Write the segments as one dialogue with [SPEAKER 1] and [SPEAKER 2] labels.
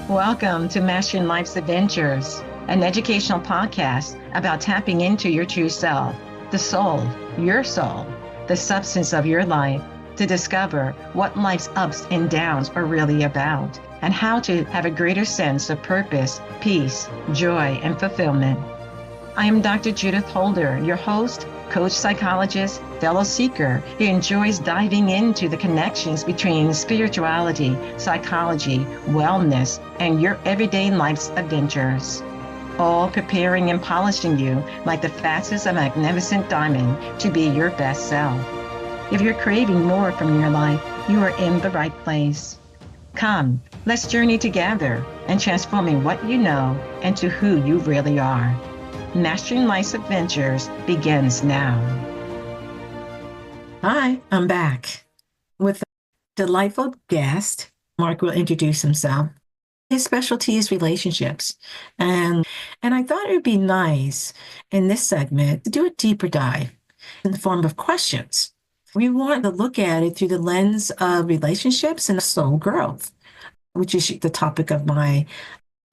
[SPEAKER 1] Welcome to Mastering Life's Adventures, an educational podcast about tapping into your true self, the soul, your soul, the substance of your life, to discover what life's ups and downs are really about, and how to have a greater sense of purpose, peace, joy, and fulfillment. I am Dr. Judith Holder, your host, coach, psychologist, fellow seeker who enjoys diving into the connections between spirituality, psychology, wellness, and your everyday life's adventures. All preparing and polishing you like the facets of a magnificent diamond to be your best self. If you're craving more from your life, you are in the right place. Come, let's journey together and transforming what you know into who you really are. Mastering Life's Adventures begins now.
[SPEAKER 2] Hi, I'm back with a delightful guest. Mark will introduce himself. His specialty is relationships. And I thought it would be nice in this segment to do a deeper dive in the form of questions. We want to look at it through the lens of relationships and soul growth, which is the topic of my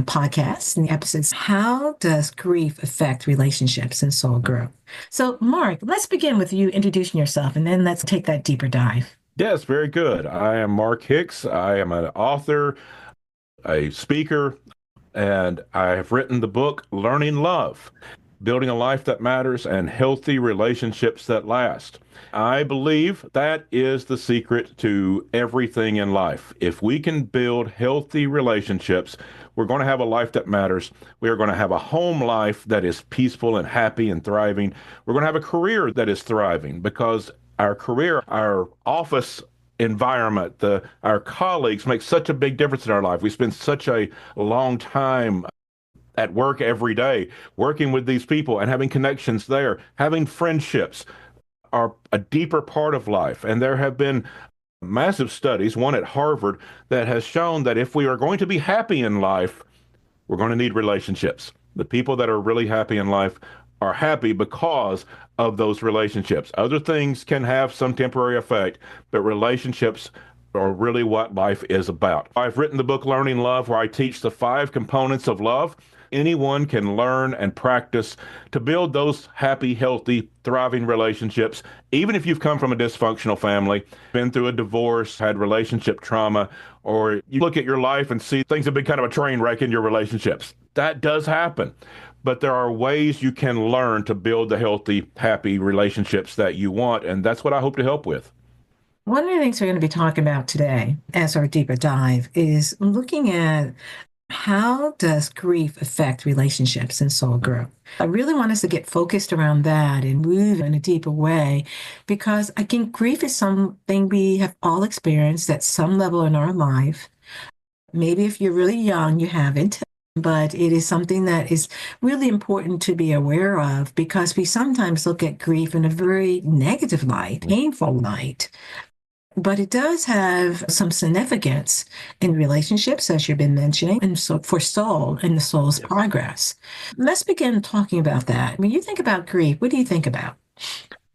[SPEAKER 2] podcasts and the episodes. How does grief affect relationships and soul growth? So, Mark, let's begin with you introducing yourself, and then let's take that deeper dive.
[SPEAKER 3] Yes, very good. I am Mark Hicks. I am an author, a speaker, and I have written the book, Learning Love, Building a Life That Matters and Healthy Relationships That Last. I believe that is the secret to everything in life. If we can build healthy relationships, we're going to have a life that matters. We are going to have a home life that is peaceful and happy and thriving. We're going to have a career that is thriving because our career, our office environment, our colleagues make such a big difference in our life. We spend such a long time at work every day, working with these people and having connections there, having friendships are a deeper part of life. And there have been massive studies, one at Harvard, that has shown that if we are going to be happy in life, we're going to need relationships. The people that are really happy in life are happy because of those relationships. Other things can have some temporary effect, but relationships are really what life is about. I've written the book Learning Love, where I teach the 5 components of love. Anyone can learn and practice to build those happy, healthy, thriving relationships, even if you've come from a dysfunctional family, been through a divorce, had relationship trauma, or you look at your life and see things have been kind of a train wreck in your relationships. That does happen. But there are ways you can learn to build the healthy, happy relationships that you want, and that's what I hope to help with.
[SPEAKER 2] One of the things we're going to be talking about today as our deeper dive is looking at how does grief affect relationships and soul growth? I really want us to get focused around that and move in a deeper way because, again, grief is something we have all experienced at some level in our life. Maybe if you're really young, you haven't, but it is something that is really important to be aware of because we sometimes look at grief in a very negative light, painful light. But it does have some significance in relationships, as you've been mentioning, and so for soul and the soul's progress. Let's begin talking about that. When you think about grief, what do you think about?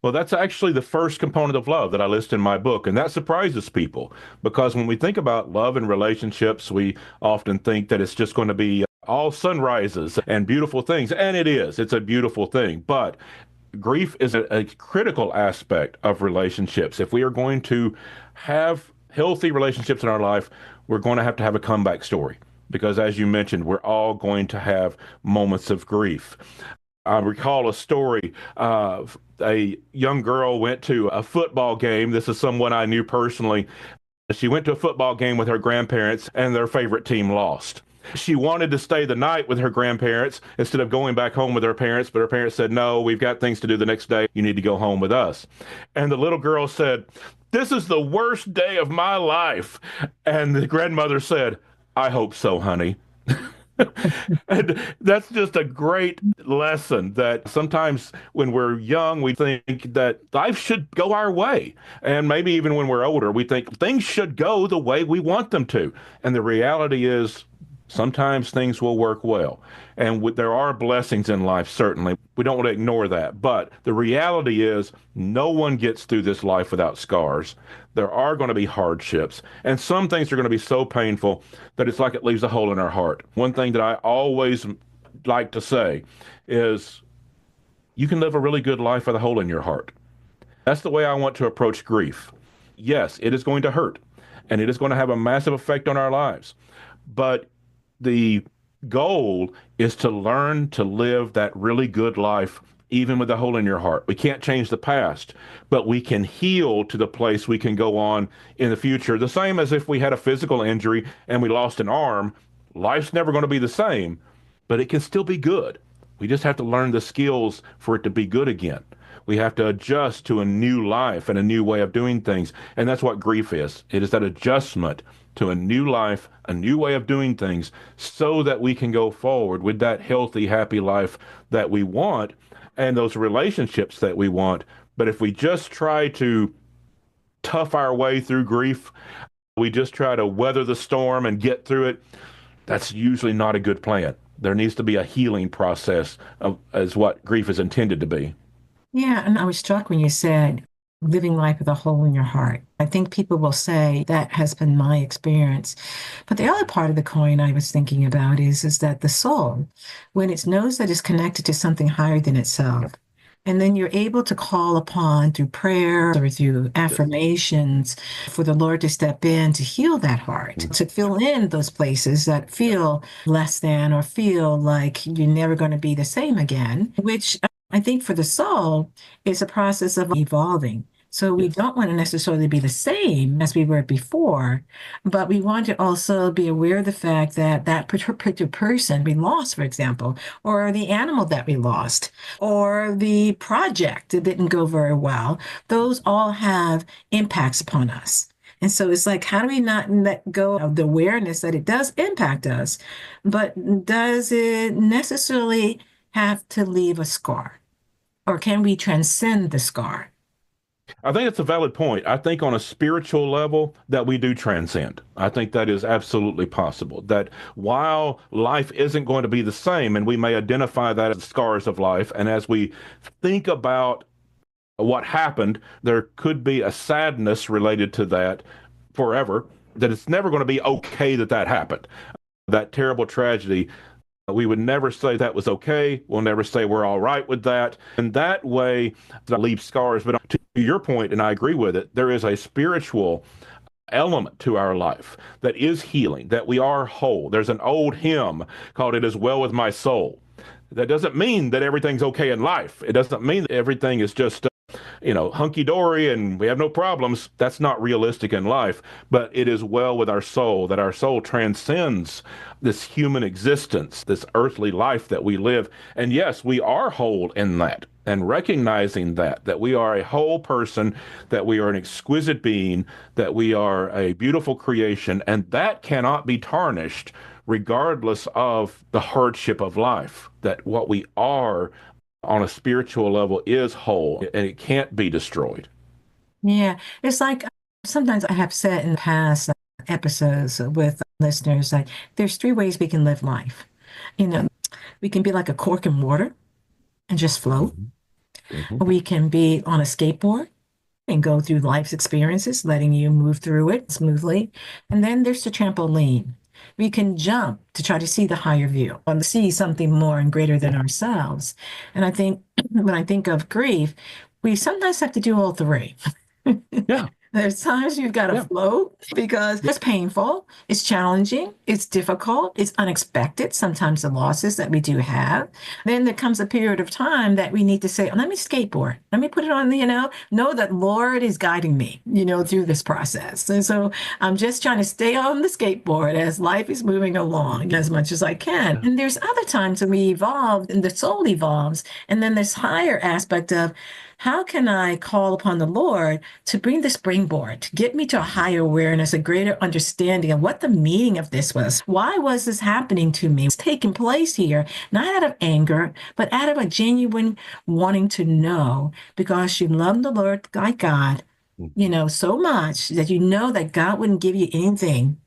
[SPEAKER 3] Well, that's actually the first component of love that I list in my book, and that surprises people because when we think about love and relationships, we often think that it's just going to be all sunrises and beautiful things, and it is. It's a beautiful thing, but grief is a critical aspect of relationships. If we are going to have healthy relationships in our life, we're going to have a comeback story because, as you mentioned, we're all going to have moments of grief. I recall a story of a young girl went to a football game. This is someone I knew personally. She went to a football game with her grandparents and their favorite team lost. She wanted to stay the night with her grandparents instead of going back home with her parents, but her parents said, no, we've got things to do the next day. You need to go home with us. And the little girl said, this is the worst day of my life. And the grandmother said, I hope so, honey. And that's just a great lesson that sometimes when we're young, we think that life should go our way. And maybe even when we're older, we think things should go the way we want them to. And the reality is Sometimes things will work well. And there are blessings in life, certainly. We don't want to ignore that. But the reality is, no one gets through this life without scars. There are going to be hardships. And some things are going to be so painful that it's like it leaves a hole in our heart. One thing that I always like to say is, you can live a really good life with a hole in your heart. That's the way I want to approach grief. Yes, it is going to hurt, and it is going to have a massive effect on our lives. But the goal is to learn to live that really good life, even with a hole in your heart. We can't change the past, but we can heal to the place we can go on in the future. The same as if we had a physical injury and we lost an arm, life's never going to be the same, but it can still be good. We just have to learn the skills for it to be good again. We have to adjust to a new life and a new way of doing things. And that's what grief is. It is that adjustment to a new life, a new way of doing things, so that we can go forward with that healthy, happy life that we want and those relationships that we want. But if we just try to tough our way through grief, we just try to weather the storm and get through it, that's usually not a good plan. There needs to be a healing process as what grief is intended to be.
[SPEAKER 2] Yeah, and I was struck when you said living life with a hole in your heart. I think people will say that has been my experience. But the other part of the coin I was thinking about is that the soul, when it knows that it's connected to something higher than itself, and then you're able to call upon through prayer or through affirmations for the Lord to step in to heal that heart, to fill in those places that feel less than or feel like you're never going to be the same again, which I think for the soul is a process of evolving. So we don't want to necessarily be the same as we were before, but we want to also be aware of the fact that that particular person we lost, for example, or the animal that we lost, or the project that didn't go very well, those all have impacts upon us. And so it's like, how do we not let go of the awareness that it does impact us, but does it necessarily have to leave a scar? Or can we transcend the scar?
[SPEAKER 3] I think it's a valid point. I think on a spiritual level that we do transcend. I think that is absolutely possible. That while life isn't going to be the same, and we may identify that as scars of life, and as we think about what happened, there could be a sadness related to that forever, that it's never going to be okay that that happened. That terrible tragedy, we would never say that was okay. We'll never say we're all right with that. And that way, that leaves scars. But to your point, and I agree with it, there is a spiritual element to our life that is healing, that we are whole. There's an old hymn called "It Is Well With My Soul." That doesn't mean that everything's okay in life. It doesn't mean that everything is just hunky-dory and we have no problems. That's not realistic in life, but it is well with our soul, that our soul transcends this human existence, this earthly life that we live. And yes, we are whole in that. And recognizing that we are a whole person, that we are an exquisite being, that we are a beautiful creation, and that cannot be tarnished regardless of the hardship of life, that what we are on a spiritual level is whole and it can't be destroyed.
[SPEAKER 2] Yeah, it's like sometimes I have said in past episodes with listeners that there's three ways we can live life. We can be like a cork in water and just float.
[SPEAKER 3] Mm-hmm.
[SPEAKER 2] We can be on a skateboard and go through life's experiences, letting you move through it smoothly. And then there's the trampoline. We can jump to try to see the higher view, or see something more and greater than ourselves. And I think when I think of grief, we sometimes have to do all three.
[SPEAKER 3] Yeah.
[SPEAKER 2] There's times you've got to float because it's painful, it's challenging, it's difficult, it's unexpected, sometimes the losses that we do have. Then there comes a period of time that we need to say, let me skateboard. Let me put it on, know that Lord is guiding me, through this process. And so I'm just trying to stay on the skateboard as life is moving along as much as I can. And there's other times when we evolve and the soul evolves. And then this higher aspect of, how can I call upon the Lord to bring the springboard, to get me to a higher awareness, a greater understanding of what the meaning of this was? Why was this happening to me? It's taking place here, not out of anger, but out of a genuine wanting to know, because you love the Lord like God, so much that you know that God wouldn't give you anything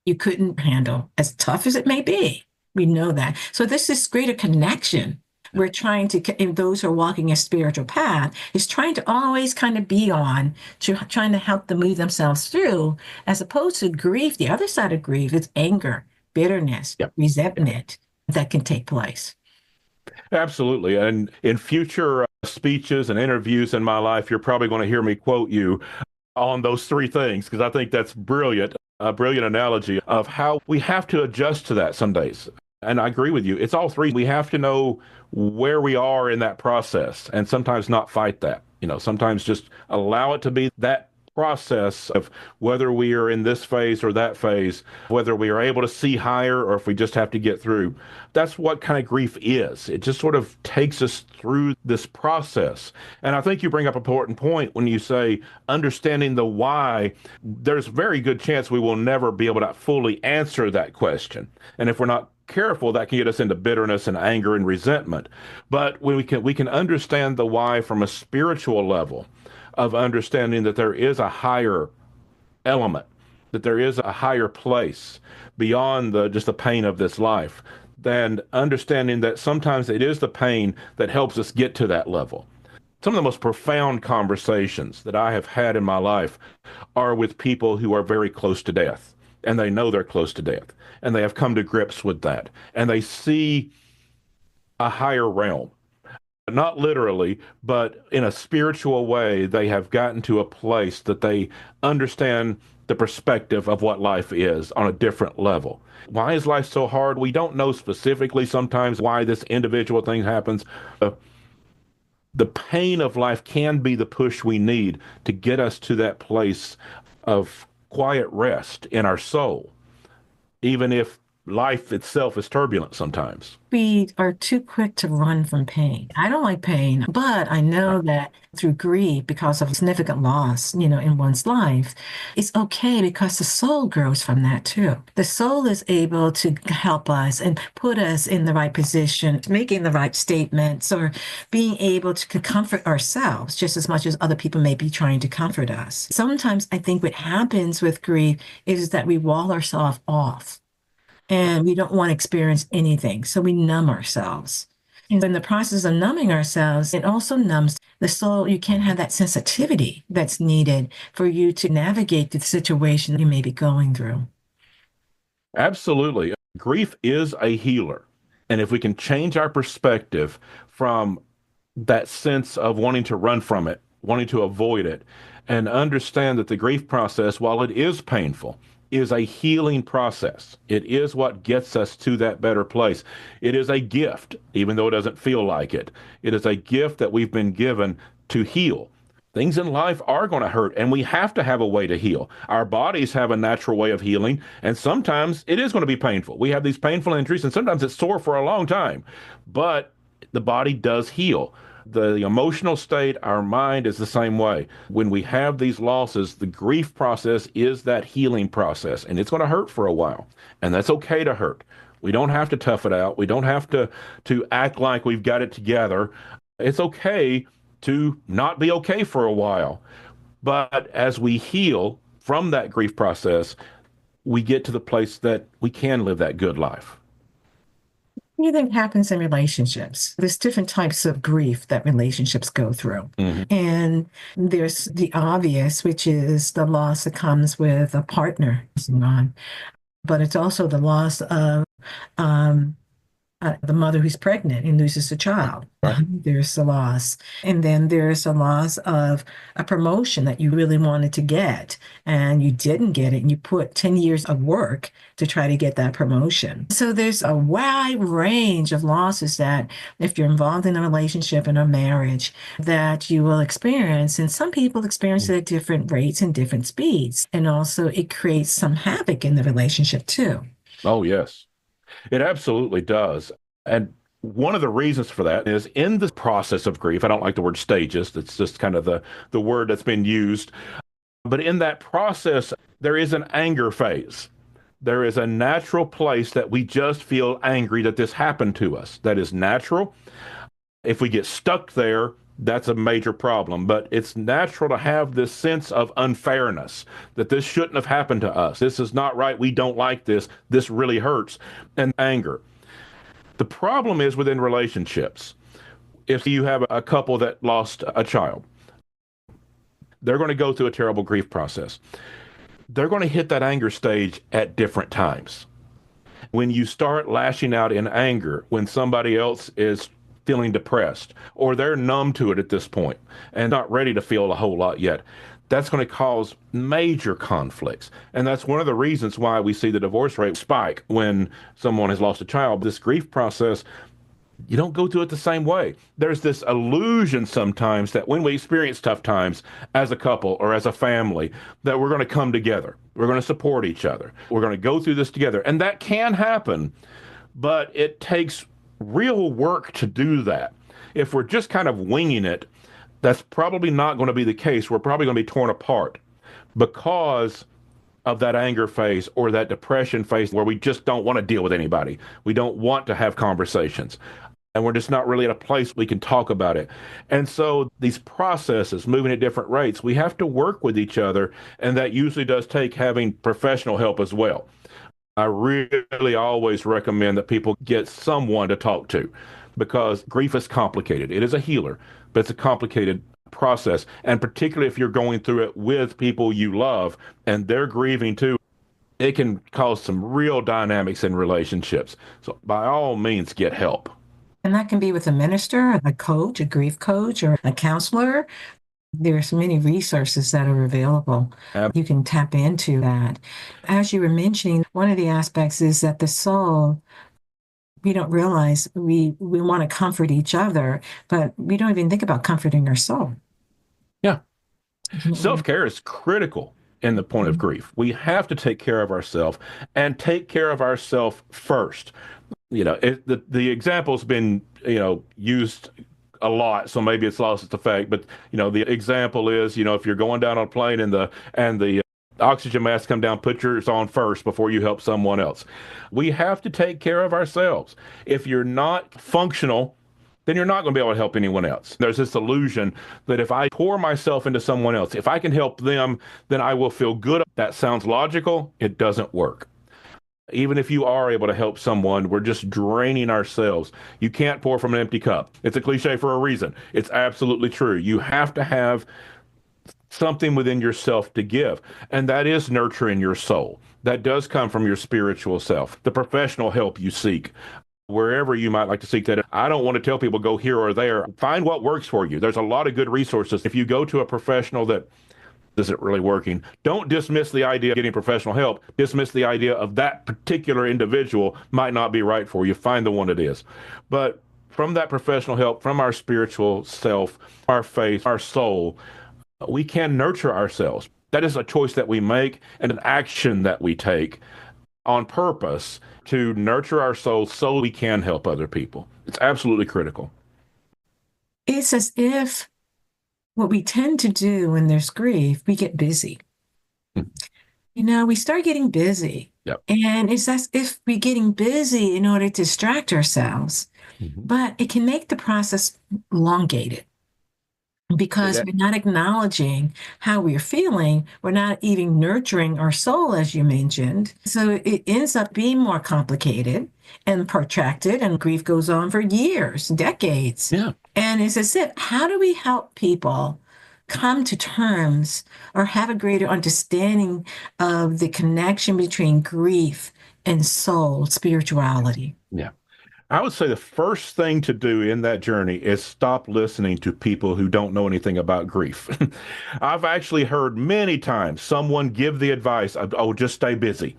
[SPEAKER 2] you couldn't handle, as tough as it may be. We know that. So there's this greater connection. We're trying to, those who are walking a spiritual path, is trying to always kind of be on, trying to help them move themselves through, as opposed to grief. The other side of grief is anger, bitterness,
[SPEAKER 3] Yep.
[SPEAKER 2] resentment that can take place.
[SPEAKER 3] Absolutely. And in future speeches and interviews in my life, you're probably going to hear me quote you on those three things, because I think that's brilliant, a brilliant analogy of how we have to adjust to that some days. And I agree with you. It's all three. We have to know where we are in that process and sometimes not fight that. Sometimes just allow it to be that process of whether we are in this phase or that phase, whether we are able to see higher or if we just have to get through. That's what kind of grief is. It just sort of takes us through this process. And I think you bring up an important point when you say understanding the why. There's a very good chance we will never be able to fully answer that question. And if we're not careful, that can get us into bitterness and anger and resentment. But when we can understand the why from a spiritual level, of understanding that there is a higher element, that there is a higher place beyond just the pain of this life, then understanding that sometimes it is the pain that helps us get to that level. Some of the most profound conversations that I have had in my life are with people who are very close to death, and they know they're close to death, and they have come to grips with that, and they see a higher realm. Not literally, but in a spiritual way, they have gotten to a place that they understand the perspective of what life is on a different level. Why is life so hard? We don't know specifically sometimes why this individual thing happens. The pain of life can be the push we need to get us to that place of quiet rest in our soul, even if life itself is turbulent sometimes.
[SPEAKER 2] We are too quick to run from pain. I don't like pain, but I know that through grief, because of significant loss, in one's life, it's okay because the soul grows from that too. The soul is able to help us and put us in the right position, making the right statements, or being able to comfort ourselves just as much as other people may be trying to comfort us. Sometimes I think what happens with grief is that we wall ourselves off, and we don't want to experience anything. So we numb ourselves. And in the process of numbing ourselves, it also numbs the soul. You can't have that sensitivity that's needed for you to navigate the situation you may be going through.
[SPEAKER 3] Absolutely. Grief is a healer. And if we can change our perspective from that sense of wanting to run from it, wanting to avoid it, and understand that the grief process, while it is painful, is a healing process. It is what gets us to that better place. It is a gift, even though it doesn't feel like it. It is a gift that we've been given to heal. Things in life are going to hurt, and we have to have a way to heal. Our bodies have a natural way of healing, and sometimes it is going to be painful. We have these painful injuries, and sometimes it's sore for a long time, but the body does heal. The emotional state, our mind is the same way. When we have these losses, the grief process is that healing process, and it's going to hurt for a while, and that's okay to hurt. We don't have to tough it out. We don't have to act like we've got it together. It's okay to not be okay for a while. But as we heal from that grief process, we get to the place that we can live that good life.
[SPEAKER 2] What do you think happens in relationships? There's different types of grief that relationships go through.
[SPEAKER 3] Mm-hmm.
[SPEAKER 2] And there's the obvious, which is the loss that comes with a partner, but it's also the loss of the mother who's pregnant and loses a child.
[SPEAKER 3] Right.
[SPEAKER 2] There's the loss. And then there's a loss of a promotion that you really wanted to get and you didn't get it. And you put 10 years of work to try to get that promotion. So there's a wide range of losses that if you're involved in a relationship and a marriage that you will experience. And some people experience it at different rates and different speeds. And also it creates some havoc in the relationship too.
[SPEAKER 3] Oh, yes. It absolutely does. And one of the reasons for that is in the process of grief, I don't like the word stages, that's just kind of the word that's been used. But in that process, there is an anger phase. There is a natural place that we just feel angry that this happened to us. That is natural. If we get stuck there, that's a major problem. But it's natural to have this sense of unfairness, that this shouldn't have happened to us. This is not right. We don't like this. This really hurts. And anger. The problem is within relationships. If you have a couple that lost a child, they're going to go through a terrible grief process. They're going to hit that anger stage at different times. When you start lashing out in anger, when somebody else is feeling depressed or they're numb to it at this point and not ready to feel a whole lot yet, that's going to cause major conflicts. And that's one of the reasons why we see the divorce rate spike when someone has lost a child. This grief process, you don't go through it the same way. There's this illusion sometimes that when we experience tough times as a couple or as a family, that we're going to come together. We're going to support each other. We're going to go through this together. And that can happen, but it takes real work to do that. If we're just kind of winging it, that's probably not going to be the case. We're probably going to be torn apart because of that anger phase or that depression phase where we just don't want to deal with anybody. We don't want to have conversations. And we're just not really at a place we can talk about it. And so these processes moving at different rates, we have to work with each other. And that usually does take having professional help as well. I really always recommend that people get someone to talk to because grief is complicated. It is a healer, but it's a complicated process. And particularly if you're going through it with people you love and they're grieving too, it can cause some real dynamics in relationships. So by all means, get help.
[SPEAKER 2] And that can be with a minister, a coach, a grief coach, or a counselor. There's many resources that are available. You can tap into that. As you were mentioning, one of the aspects is that the soul, we don't realize we want to comfort each other, but we don't even think about comforting our soul.
[SPEAKER 3] Yeah. Self-care is critical in the point of grief. We have to take care of ourselves and take care of ourselves first. You know, the example's been, used a lot, so maybe it's lost its effect. But, the example is, if you're going down on a plane and the oxygen mask come down, put yours on first before you help someone else. We have to take care of ourselves. If you're not functional, then you're not going to be able to help anyone else. There's this illusion that if I pour myself into someone else, if I can help them, then I will feel good. That sounds logical. It doesn't work. Even if you are able to help someone, we're just draining ourselves. You can't pour from an empty cup. It's a cliche for a reason. It's absolutely true. You have to have something within yourself to give, and that is nurturing your soul. That does come from your spiritual self, the professional help you seek, wherever you might like to seek that. I don't want to tell people go here or there. Find what works for you. There's a lot of good resources. If you go to a professional that isn't really working, don't dismiss the idea of getting professional help. Dismiss the idea of that particular individual might not be right for you. Find the one it is. But from that professional help, from our spiritual self, our faith, our soul, we can nurture ourselves. That is a choice that we make and an action that we take on purpose to nurture our soul so we can help other people. It's absolutely critical.
[SPEAKER 2] It's as if what we tend to do when there's grief, we get busy. We start getting busy.
[SPEAKER 3] Yep.
[SPEAKER 2] And it's as if we're getting busy in order to distract ourselves. But it can make the process elongated because we're not acknowledging how we're feeling. We're not even nurturing our soul, as you mentioned. So it ends up being more complicated and protracted, and grief goes on for years, decades.
[SPEAKER 3] Yeah.
[SPEAKER 2] And it's as if, how do we help people come to terms or have a greater understanding of the connection between grief and soul, spirituality?
[SPEAKER 3] Yeah. I would say the first thing to do in that journey is stop listening to people who don't know anything about grief. I've actually heard many times someone give the advice of, oh, just stay busy.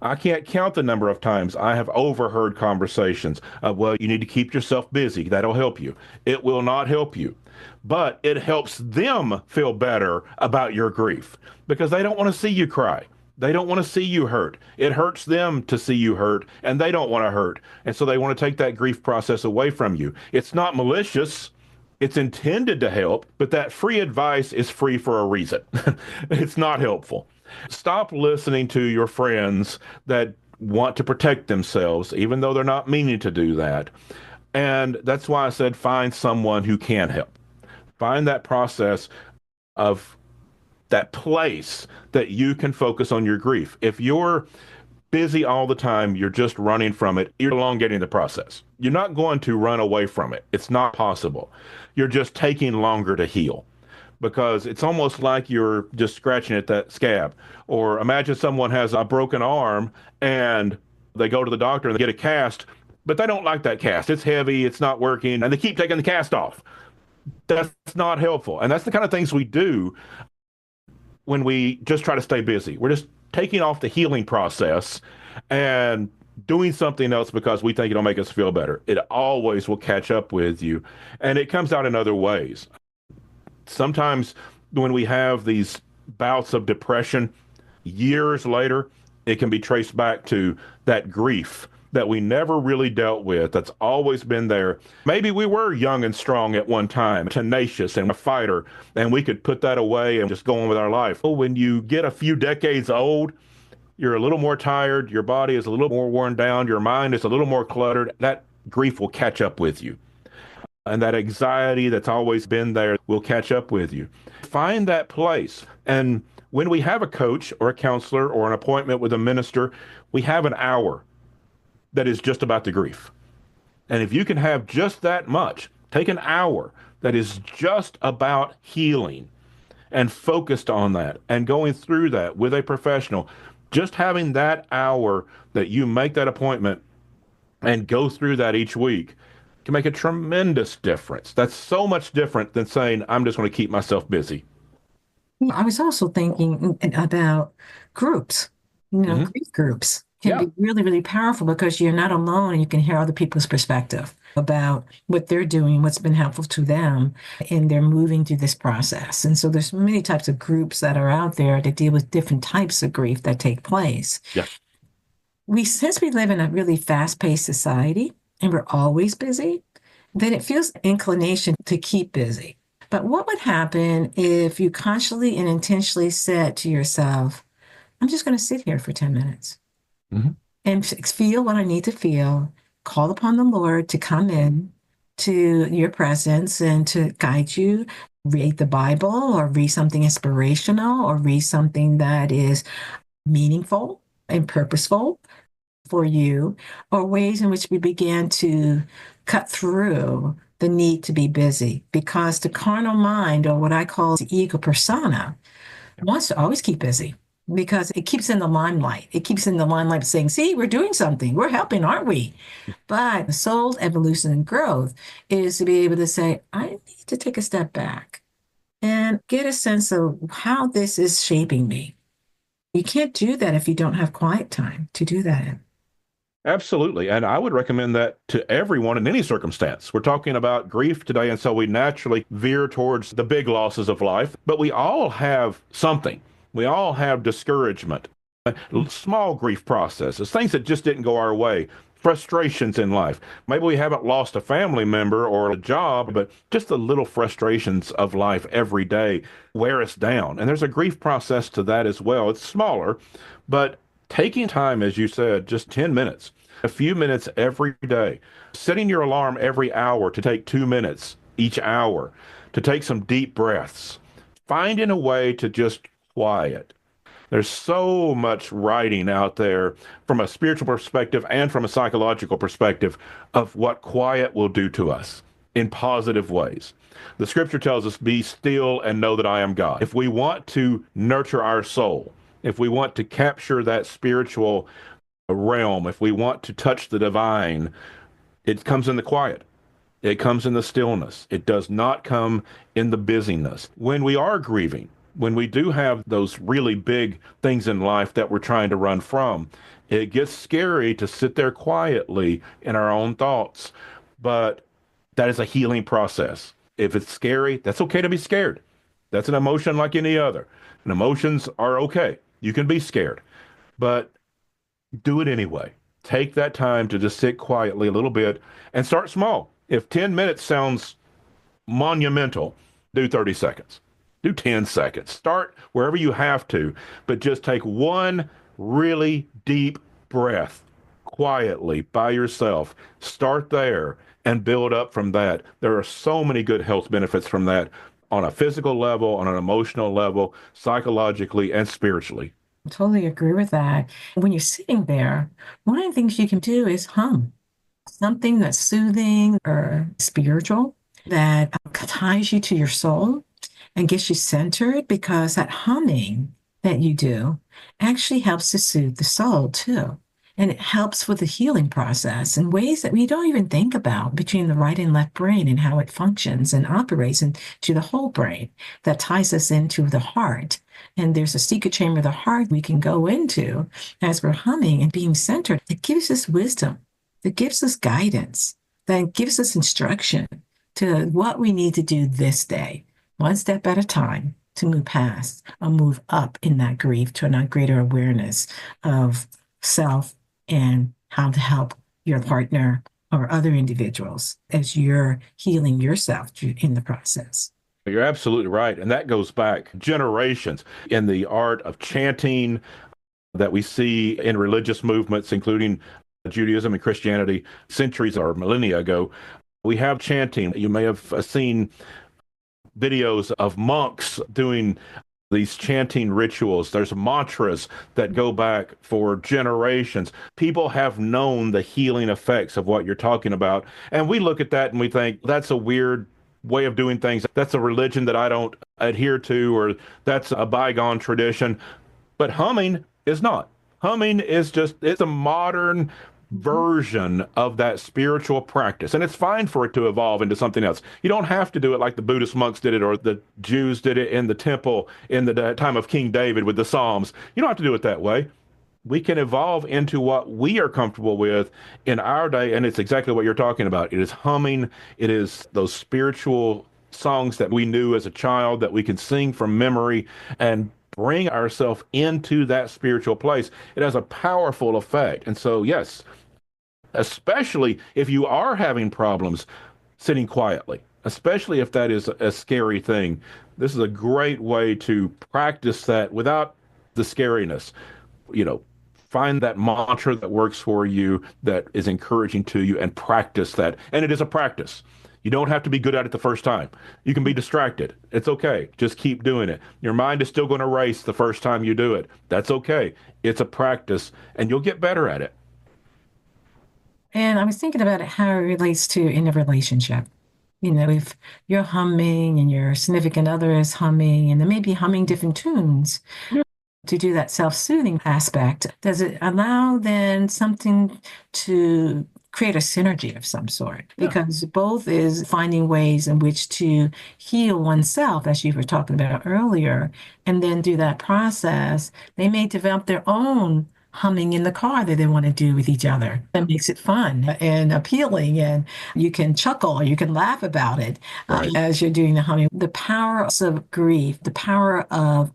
[SPEAKER 3] I can't count the number of times I have overheard conversations of, well, you need to keep yourself busy. That'll help you. It will not help you, but it helps them feel better about your grief because they don't want to see you cry. They don't want to see you hurt. It hurts them to see you hurt, and they don't want to hurt. And so they want to take that grief process away from you. It's not malicious. It's intended to help, but that free advice is free for a reason. It's not helpful. Stop listening to your friends that want to protect themselves, even though they're not meaning to do that. And that's why I said find someone who can help. Find that process of that place that you can focus on your grief. If you're busy all the time, you're just running from it, you're elongating the process. You're not going to run away from it. It's not possible. You're just taking longer to heal because it's almost like you're just scratching at that scab. Or imagine someone has a broken arm and they go to the doctor and they get a cast, but they don't like that cast. It's heavy, it's not working, and they keep taking the cast off. That's not helpful. And that's the kind of things we do when we just try to stay busy. We're just taking off the healing process and doing something else because we think it'll make us feel better. It always will catch up with you, and it comes out in other ways. Sometimes when we have these bouts of depression, years later, it can be traced back to that grief that we never really dealt with, that's always been there. Maybe we were young and strong at one time, tenacious and a fighter, and we could put that away and just go on with our life. When you get a few decades old, you're a little more tired, your body is a little more worn down, your mind is a little more cluttered. That grief will catch up with you. And that anxiety that's always been there will catch up with you. Find that place. And when we have a coach or a counselor or an appointment with a minister, we have an hour that is just about the grief. And if you can have just that much, take an hour that is just about healing and focused on that and going through that with a professional, just having that hour that you make that appointment and go through that each week can make a tremendous difference. That's so much different than saying, I'm just going to keep myself busy.
[SPEAKER 2] I was also thinking about groups, grief groups can be really, really powerful because you're not alone and you can hear other people's perspective about what they're doing, what's been helpful to them, and they're moving through this process. And so there's many types of groups that are out there that deal with different types of grief that take place.
[SPEAKER 3] Yeah.
[SPEAKER 2] Since we live in a really fast-paced society and we're always busy, then it feels inclination to keep busy. But what would happen if you consciously and intentionally said to yourself, I'm just going to sit here for 10 minutes and feel what I need to feel, call upon the Lord to come in to your presence and to guide you, read the Bible or read something inspirational or read something that is meaningful and purposeful for you, or ways in which we began to cut through the need to be busy, because the carnal mind, or what I call the ego persona, wants to always keep busy because it keeps in the limelight. It keeps in the limelight saying, see, we're doing something. We're helping, aren't we? But the soul's evolution and growth is to be able to say, I need to take a step back and get a sense of how this is shaping me. You can't do that if you don't have quiet time to do that in.
[SPEAKER 3] Absolutely. And I would recommend that to everyone in any circumstance. We're talking about grief today, and so we naturally veer towards the big losses of life, but we all have something. We all have discouragement, small grief processes, things that just didn't go our way, frustrations in life. Maybe we haven't lost a family member or a job, but just the little frustrations of life every day wear us down. And there's a grief process to that as well. It's smaller, but taking time, as you said, just 10 minutes, a few minutes every day, setting your alarm every hour to take 2 minutes each hour, to take some deep breaths, finding a way to just quiet. There's so much writing out there from a spiritual perspective and from a psychological perspective of what quiet will do to us in positive ways. The scripture tells us, be still and know that I am God. If we want to nurture our soul, if we want to capture that spiritual realm, if we want to touch the divine, it comes in the quiet. It comes in the stillness. It does not come in the busyness. When we are grieving, when we do have those really big things in life that we're trying to run from, it gets scary to sit there quietly in our own thoughts. But that is a healing process. If it's scary, that's okay to be scared. That's an emotion like any other. And emotions are okay. You can be scared, but do it anyway. Take that time to just sit quietly a little bit and start small. If 10 minutes sounds monumental, do 30 seconds. Do 10 seconds. Start wherever you have to, but just take one really deep breath quietly by yourself. Start there and build up from that. There are so many good health benefits from that on a physical level, on an emotional level, psychologically, and spiritually.
[SPEAKER 2] I totally agree with that. When you're sitting there, one of the things you can do is hum something that's soothing or spiritual that ties you to your soul and gets you centered, because that humming that you do actually helps to soothe the soul too. And it helps with the healing process in ways that we don't even think about between the right and left brain and how it functions and operates into the whole brain that ties us into the heart. And there's a secret chamber of the heart we can go into as we're humming and being centered. It gives us wisdom, it gives us guidance, that gives us instruction to what we need to do this day, one step at a time, to move past or move up in that grief to a greater awareness of self and how to help your partner or other individuals as you're healing yourself in the process.
[SPEAKER 3] You're absolutely right. And that goes back generations in the art of chanting that we see in religious movements, including Judaism and Christianity, centuries or millennia ago. We have chanting. You may have seen videos of monks doing these chanting rituals. There's mantras that go back for generations. People have known the healing effects of what you're talking about. And we look at that and we think that's a weird way of doing things. That's a religion that I don't adhere to, or that's a bygone tradition. But humming is not. Humming is just, it's a modern version of that spiritual practice. And it's fine for it to evolve into something else. You don't have to do it like the Buddhist monks did it, or the Jews did it in the temple in the time of King David with the Psalms. You don't have to do it that way. We can evolve into what we are comfortable with in our day. And it's exactly what you're talking about. It is humming. It is those spiritual songs that we knew as a child that we can sing from memory and bring ourselves into that spiritual place. It has a powerful effect. And so, yes, especially if you are having problems sitting quietly, especially if that is a scary thing, this is a great way to practice that without the scariness. You know, find that mantra that works for you, that is encouraging to you, and practice that. And it is a practice. You don't have to be good at it the first time. You can be distracted. It's okay. Just keep doing it. Your mind is still going to race the first time you do it. That's okay. It's a practice, and you'll get better at it.
[SPEAKER 2] And I was thinking about it, how it relates to in a relationship. You know, if you're humming and your significant other is humming, and they may be humming different tunes, to do that self-soothing aspect, does it allow then something to create a synergy of some sort? Because both is finding ways in which to heal oneself, as you were talking about earlier, and then do that process. They may develop their own humming in the car that they want to do with each other. That makes it fun and appealing, and you can chuckle or you can laugh about it as you're doing the humming. The power of grief, the power of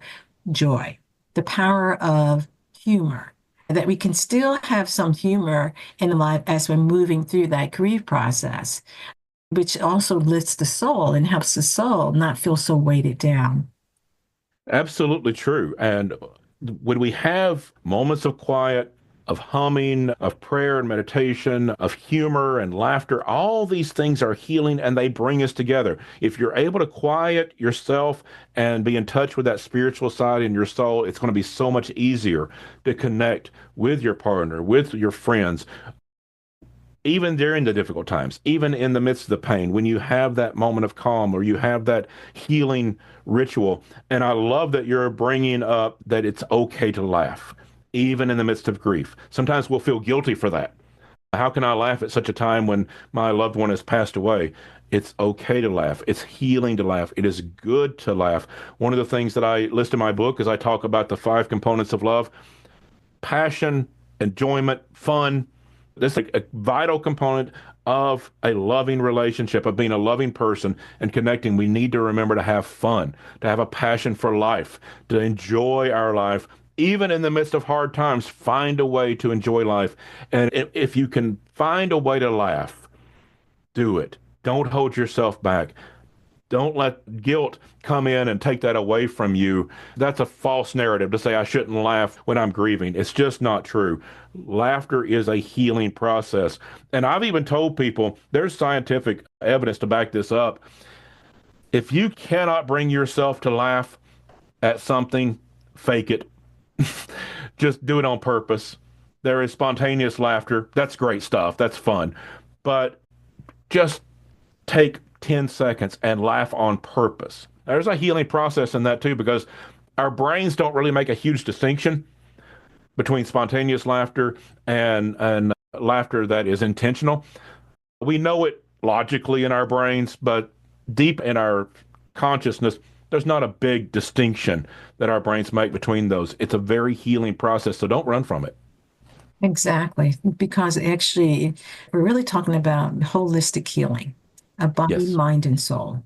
[SPEAKER 2] joy, the power of humor, that we can still have some humor in life as we're moving through that grief process, which also lifts the soul and helps the soul not feel so weighted down.
[SPEAKER 3] Absolutely true. And when we have moments of quiet, of humming, of prayer and meditation, of humor and laughter, all these things are healing and they bring us together. If you're able to quiet yourself and be in touch with that spiritual side in your soul, it's going to be so much easier to connect with your partner, with your friends, even during the difficult times, even in the midst of the pain, when you have that moment of calm or you have that healing ritual. And I love that you're bringing up that it's okay to laugh, even in the midst of grief. Sometimes we'll feel guilty for that. How can I laugh at such a time when my loved one has passed away? It's okay to laugh. It's healing to laugh. It is good to laugh. One of the things that I list in my book is I talk about the 5 components of love: passion, enjoyment, fun. This is a vital component of a loving relationship, of being a loving person and connecting. We need to remember to have fun, to have a passion for life, to enjoy our life. Even in the midst of hard times, find a way to enjoy life. And if you can find a way to laugh, do it. Don't hold yourself back. Don't let guilt come in and take that away from you. That's a false narrative to say I shouldn't laugh when I'm grieving. It's just not true. Laughter is a healing process. And I've even told people there's scientific evidence to back this up. If you cannot bring yourself to laugh at something, fake it. Just do it on purpose. There is spontaneous laughter. That's great stuff. That's fun. But just take 10 seconds and laugh on purpose. There's a healing process in that too, because our brains don't really make a huge distinction between spontaneous laughter and laughter that is intentional. We know it logically in our brains, but deep in our consciousness, there's not a big distinction that our brains make between those. It's a very healing process, so don't run from it.
[SPEAKER 2] Exactly, because actually we're really talking about holistic healing, a body,
[SPEAKER 3] Yes.
[SPEAKER 2] mind, and soul,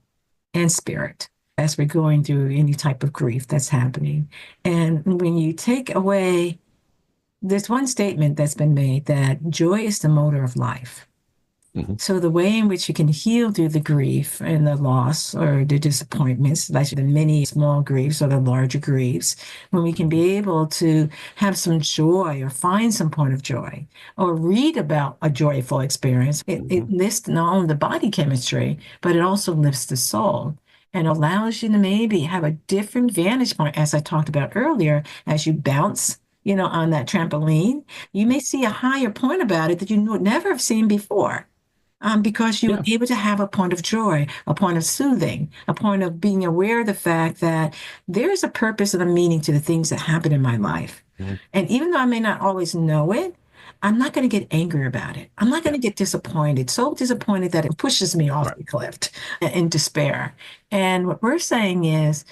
[SPEAKER 2] and spirit as we're going through any type of grief that's happening. And when you take away, there's one statement that's been made that joy is the motor of life.
[SPEAKER 3] Mhm.
[SPEAKER 2] So the way in which you can heal through the grief and the loss or the disappointments, like the many small griefs or the larger griefs, when we can be able to have some joy or find some point of joy or read about a joyful experience, it lifts not only the body chemistry, but it also lifts the soul and allows you to maybe have a different vantage point, as I talked about earlier, as you bounce, on that trampoline, you may see a higher point about it that you would never have seen before. Because you were
[SPEAKER 3] Yeah.
[SPEAKER 2] able to have a point of joy, a point of soothing, a point of being aware of the fact that there is a purpose and a meaning to the things that happen in my life.
[SPEAKER 3] Mhm.
[SPEAKER 2] And even though I may not always know it, I'm not going to get angry about it. I'm not going
[SPEAKER 3] Yeah.
[SPEAKER 2] to get disappointed, so disappointed that it pushes me off
[SPEAKER 3] Right.
[SPEAKER 2] the cliff in despair. And what we're saying is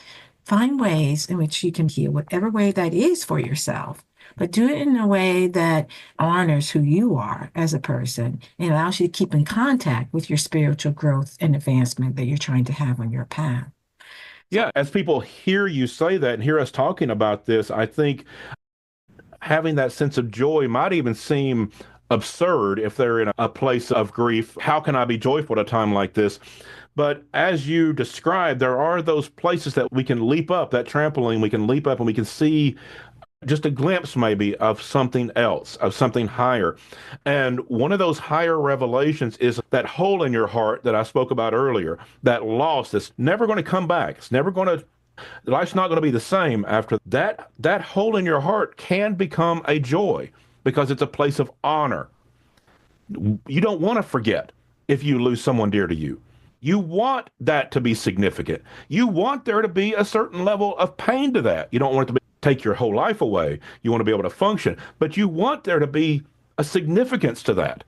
[SPEAKER 2] find ways in which you can heal, whatever way that is for yourself, but do it in a way that honors who you are as a person and allows you to keep in contact with your spiritual growth and advancement that you're trying to have on your path.
[SPEAKER 3] Yeah, as people hear you say that and hear us talking about this, I think having that sense of joy might even seem absurd if they're in a place of grief. How can I be joyful at a time like this? But as you described, there are those places that we can leap up, that trampoline, we can leap up and we can see just a glimpse maybe of something else, of something higher. And one of those higher revelations is that hole in your heart that I spoke about earlier, that loss that's never going to come back. It's never going to, life's not going to be the same after that. That hole in your heart can become a joy because it's a place of honor. You don't want to forget if you lose someone dear to you. You want that to be significant. You want there to be a certain level of pain to that. You don't want it to take your whole life away. You want to be able to function, but you want there to be a significance to that.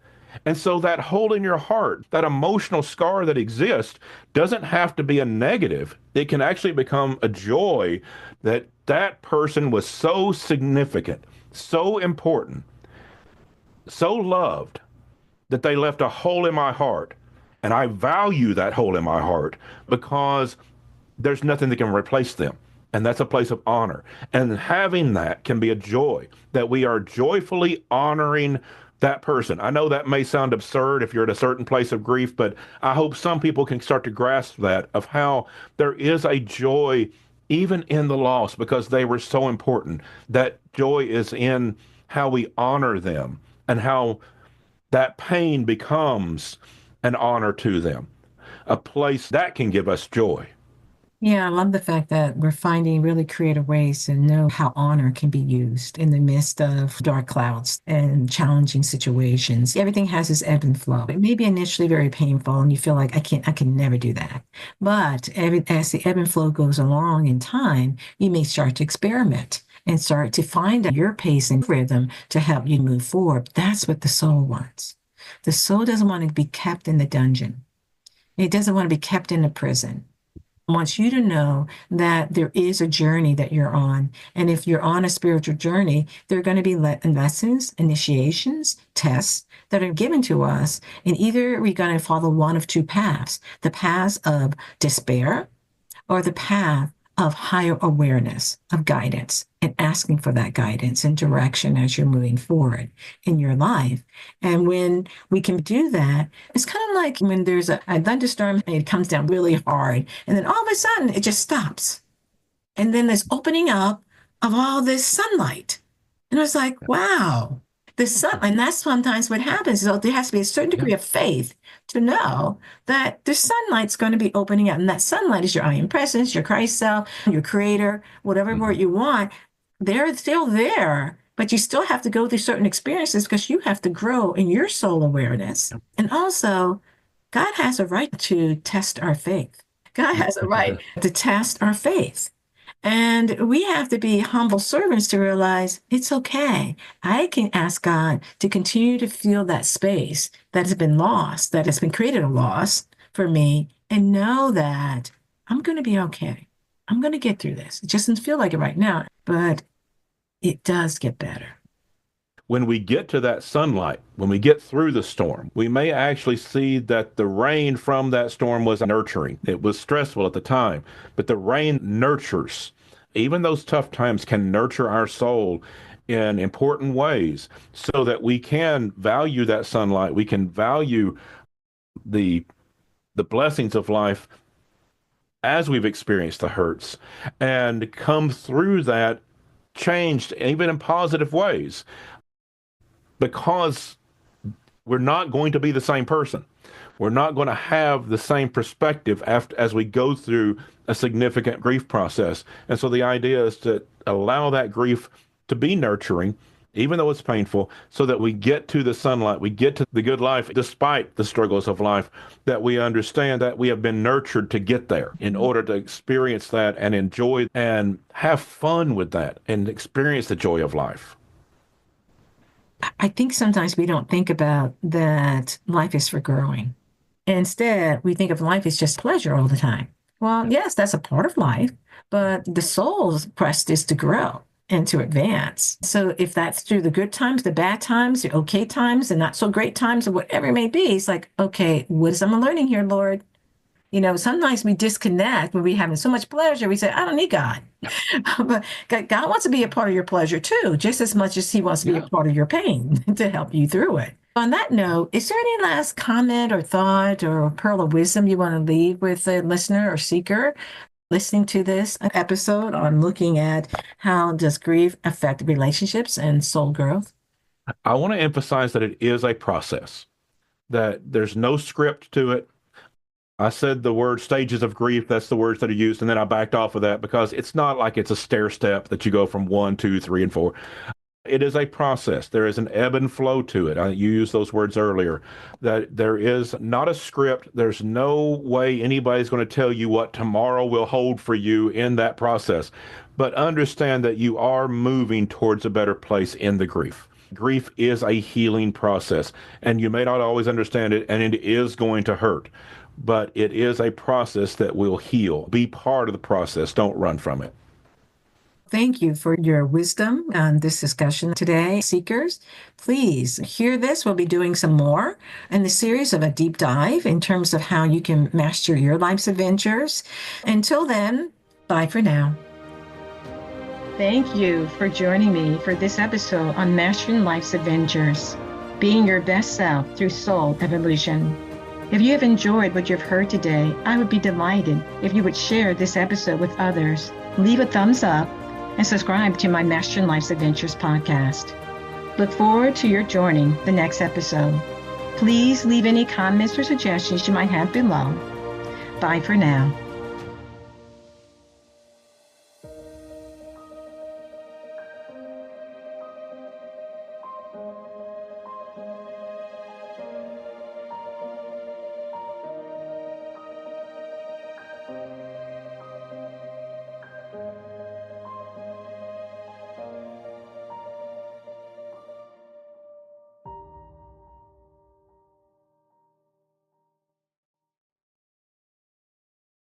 [SPEAKER 3] And so that hole in your heart, that emotional scar that exists, doesn't have to be a negative. It can actually become a joy that that person was so significant, so important, so loved that they left a hole in my heart. And I value that hole in my heart because there's nothing that can replace them. And that's a place of honor. And having that can be a joy, that we are joyfully honoring that person. I know that may sound absurd if you're at a certain place of grief, but I hope some people can start to grasp that, of how there is a joy even in the loss because they were so important. That joy is in how we honor them and how that pain becomes an honor to them, a place that can give us joy.
[SPEAKER 2] Yeah, I love the fact that we're finding really creative ways to know how honor can be used in the midst of dark clouds and challenging situations. Everything has its ebb and flow. It may be initially very painful and you feel like I can never do that. But as the ebb and flow goes along in time, you may start to experiment and start to find out your pace and rhythm to help you move forward. That's what the soul wants. The soul doesn't want to be kept in the dungeon. It doesn't want to be kept in the prison. Wants you to know that there is a journey that you're on. And if you're on a spiritual journey, there are going to be lessons, initiations, tests that are given to us. And either we're going to follow one of two paths, the path of despair or the path of higher awareness, of guidance, and asking for that guidance and direction as you're moving forward in your life. And when we can do that, it's kind of like when there's a thunderstorm and it comes down really hard, and then all of a sudden it just stops. And then there's opening up of all this sunlight. And I was like, wow, the sun, and that's sometimes what happens. So there has to be a certain degree of faith to know that the sunlight's going to be opening up. And that sunlight is your I am presence, your Christ self, your creator, whatever word you want. They're still there, but you still have to go through certain experiences because you have to grow in your soul awareness. And also, God has a right to test our faith. God has a right to test our faith. And we have to be humble servants to realize it's okay. I can ask God to continue to fill that space that has been lost, that has been created a loss for me, and know that I'm going to be okay. I'm going to get through this. It just doesn't feel like it right now, but it does get better.
[SPEAKER 3] When we get to that sunlight, when we get through the storm, we may actually see that the rain from that storm was nurturing. It was stressful at the time, but the rain nurtures. Even those tough times can nurture our soul in important ways so that we can value that sunlight. We can value the blessings of life as we've experienced the hurts and come through that changed, even in positive ways. Because we're not going to be the same person. We're not going to have the same perspective as we go through a significant grief process. And so the idea is to allow that grief to be nurturing, even though it's painful, so that we get to the sunlight, we get to the good life, despite the struggles of life, that we understand that we have been nurtured to get there in order to experience that and enjoy and have fun with that and experience the joy of life.
[SPEAKER 2] I think sometimes we don't think about that life is for growing. Instead, we think of life as just pleasure all the time. Well, yes, that's a part of life, but the soul's quest is to grow and to advance. So if that's through the good times, the bad times, the okay times, the not so great times, or whatever it may be, it's like, okay, what is I'm learning here, Lord? You know, sometimes we disconnect when we're having so much pleasure. We say, I don't need God. But God wants to be a part of your pleasure too, just as much as he wants to be a part of your pain to help you through it. On that note, is there any last comment or thought or pearl of wisdom you want to leave with a listener or seeker listening to this episode on looking at how does grief affect relationships and soul growth?
[SPEAKER 3] I want to emphasize that it is a process, that there's no script to it. I said the word stages of grief, that's the words that are used, and then I backed off of that because it's not like it's a stair step that you go from 1, 2, 3, and 4. It is a process. There is an ebb and flow to it. You used those words earlier, that there is not a script. There's no way anybody's going to tell you what tomorrow will hold for you in that process. But understand that you are moving towards a better place in the grief. Grief is a healing process, and you may not always understand it, and it is going to hurt. But it is a process that will heal. Be part of the process. Don't run from it.
[SPEAKER 2] Thank you for your wisdom on this discussion today, seekers. Please hear this. We'll be doing some more in the series of a deep dive in terms of how you can master your life's adventures. Until then, bye for now.
[SPEAKER 1] Thank you for joining me for this episode on Mastering Life's Adventures, being your best self through soul evolution. If you have enjoyed what you've heard today, I would be delighted if you would share this episode with others, leave a thumbs up, and subscribe to my Mastering Life's Adventures podcast. Look forward to your joining the next episode. Please leave any comments or suggestions you might have below. Bye for now.